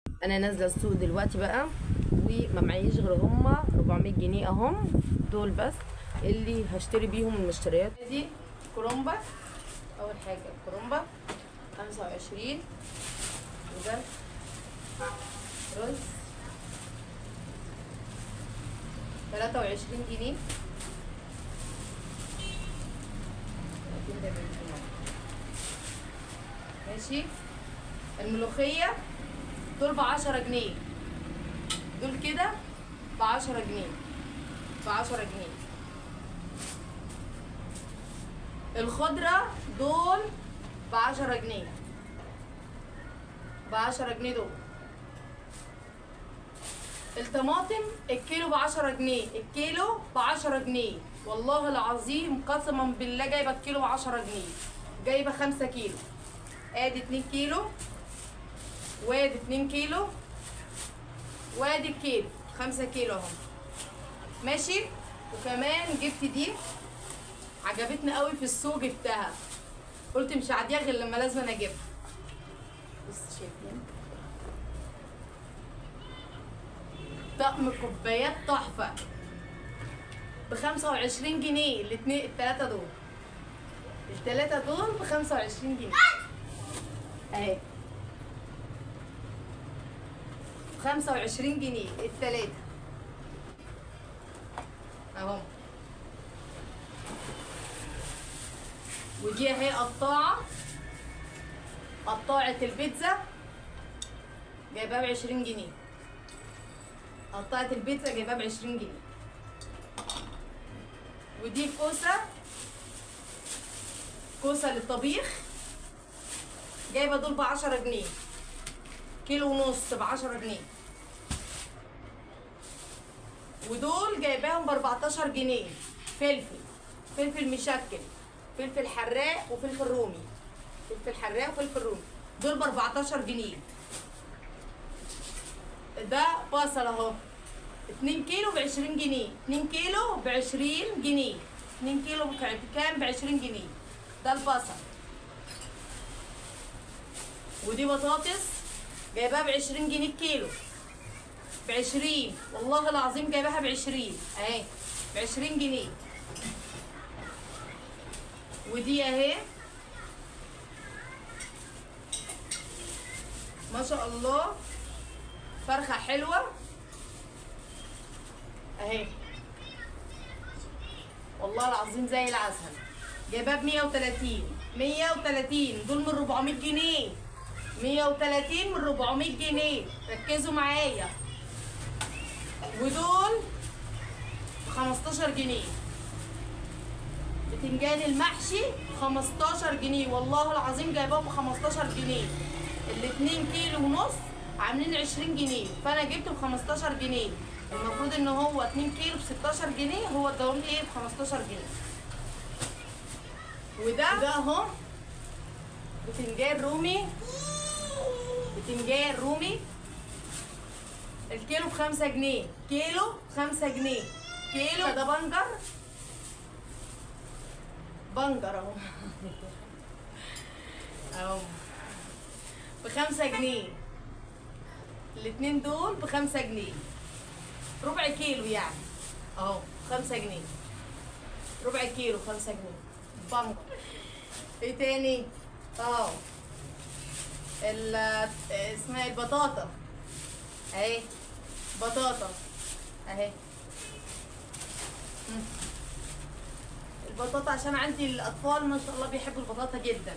انا نازله السوق دلوقتي بقى، وما معيش غير هما 400 جنيه اهم، دول بس اللي هشتري بيهم المشتريات دي. كرومبا، اول حاجه كرومبا 25، وده رز 23 جنيه. ماشي. الملوخيه دول ب10 جنيه، دول كده ب10 جنيه، ب10 جنيه. الخضرة دول ب10 جنيه، ب10 جنيه دول. الطماطم الكيلو ب10 جنيه، الكيلو ب10 جنيه، والله العظيم قسما بالله جايبه الكيلو ب10 جنيه، جايبه 5 كيلو. ادي 2 كيلو، وادي 2 كيلو، وادي الكيلو، 5 كيلو اهو. ماشي. وكمان جبت دي، عجبتني قوي في السوق، جبتها قلت مش هعديها غير لما لازم انا اجيبها. بص شايفين طقم كوبايات تحفه ب25 جنيه، التلاتة دول، التلاتة دول ب25 جنيه اهي، 25 جنيه التلاتة اهو. ودي اهي قطاعة البيتزا جايباها ب20 جنيه، قطاعة البيتزا جايباها ب20 جنيه. ودي كوسة للطبيخ، جايبة دول ب10 جنيه، كيلو ونص ب10 جنيه. ودول جايباهم ب14 جنيه، فلفل مشكل، فلفل حراق وفلفل رومي، فلفل حراق وفلفل رومي، دول ب14 جنيه. ده بصل اهو 2 كيلو ب20 جنيه، 2 كيلو ب20 جنيه، 2 كيلو بكام؟ ب20 جنيه. ده البصل. ودي بطاطس جايباها ب20 جنيه الكيلو، ب20 والله العظيم جايباها ب20 اهي، ب20 جنيه. ودي اهي ما شاء الله فرخة حلوة اهي، والله العظيم زي العسل، جايباها ب130 دول من 400 جنيه، 130 من 400 جنيه، ركزوا معايا. ودول ب15 جنيه، بتنجان المحشي 15 جنيه، والله العظيم جايباهم ب15 جنيه. ال2 كيلو ونص عاملين 20 جنيه، فانا جبت ب15 جنيه. المفروض ان هو 2 كيلو ب16 جنيه، هو اداهم لي ايه ب15 جنيه. وده اهو بتنجان رومي الكيلو ب5 جنيه، كيلو ب5 جنيه، كيلو. ده بنجر اهو اهو ب5 جنيه، الاتنين دول ب5 جنيه، ربع كيلو يعني اهو 5 جنيه، ربع كيلو 5 جنيه بنجر. ايه تاني؟ اه اسمها البطاطا اهي، بطاطا اهي. البطاطا عشان عندي الاطفال ما شاء الله بيحبوا البطاطا جدا،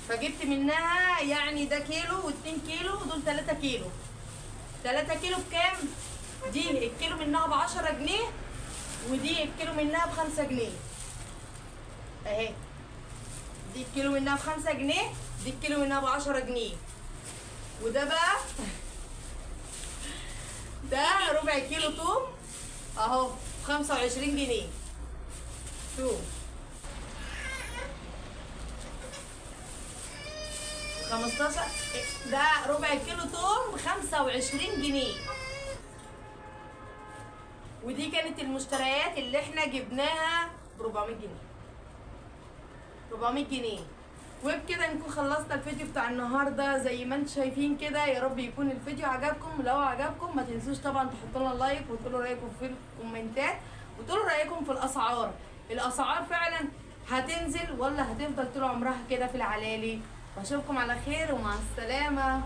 فجبت منها يعني ده كيلو و2 كيلو، دول 3 كيلو. 3 كيلو بكام؟ دي الكيلو منها ب10 جنيه، ودي الكيلو منها ب5 جنيه اهي. دي الكيلو منها ب5 جنيه، دي الكيلو منها ب10 جنيه. وده بقى ده ربع كيلو توم اهو ب25 جنيه. توم 15، ده ربع كيلو توم ب25 جنيه. ودي كانت المشتريات اللي احنا جبناها ب400 جنيه، 400 جنيه. وبكده نكون خلصنا الفيديو بتاع النهارده زي ما انتم شايفين كده. يا رب يكون الفيديو عجبكم. لو عجبكم ما تنسوش طبعا تحطوا لنا لايك وتقولوا رايكم في الكومنتات وتقولوا رايكم في الاسعار فعلا هتنزل ولا هتفضل طول عمرها كده في العلالي. واشوفكم على خير ومع السلامه.